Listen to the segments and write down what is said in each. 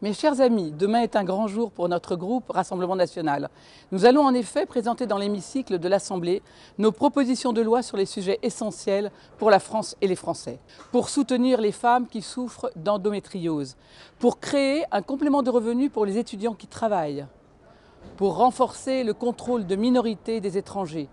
Mes chers amis, demain est un grand jour pour notre groupe Rassemblement national. Nous allons en effet présenter dans l'hémicycle de l'Assemblée nos propositions de loi sur les sujets essentiels pour la France et les Français. Pour soutenir les femmes qui souffrent d'endométriose, pour créer un complément de revenu pour les étudiants qui travaillent, pour renforcer le contrôle de minorité des étrangers,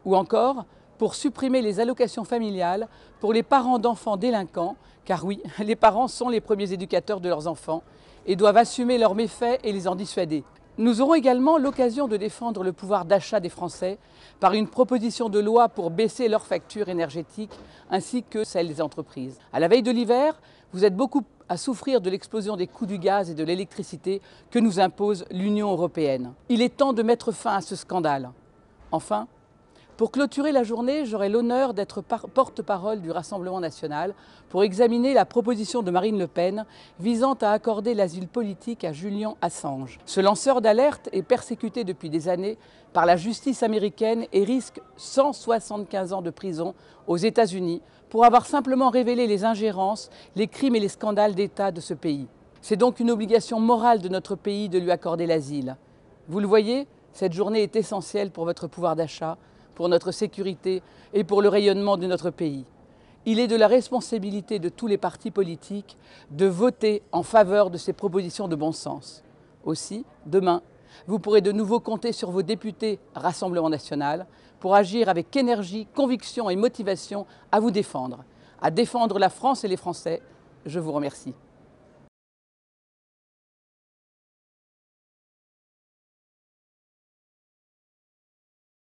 ou encore pour supprimer les allocations familiales pour les parents d'enfants délinquants, car oui, les parents sont les premiers éducateurs de leurs enfants et doivent assumer leurs méfaits et les en dissuader. Nous aurons également l'occasion de défendre le pouvoir d'achat des Français par une proposition de loi pour baisser leurs factures énergétiques ainsi que celles des entreprises. À la veille de l'hiver, vous êtes beaucoup à souffrir de l'explosion des coûts du gaz et de l'électricité que nous impose l'Union européenne. Il est temps de mettre fin à ce scandale. Enfin, pour clôturer la journée, j'aurai l'honneur d'être porte-parole du Rassemblement national pour examiner la proposition de Marine Le Pen visant à accorder l'asile politique à Julian Assange. Ce lanceur d'alerte est persécuté depuis des années par la justice américaine et risque 175 ans de prison aux États-Unis pour avoir simplement révélé les ingérences, les crimes et les scandales d'État de ce pays. C'est donc une obligation morale de notre pays de lui accorder l'asile. Vous le voyez, cette journée est essentielle pour votre pouvoir d'achat, pour notre sécurité et pour le rayonnement de notre pays. Il est de la responsabilité de tous les partis politiques de voter en faveur de ces propositions de bon sens. Aussi, demain, vous pourrez de nouveau compter sur vos députés Rassemblement national pour agir avec énergie, conviction et motivation à vous défendre. À défendre la France et les Français. Je vous remercie.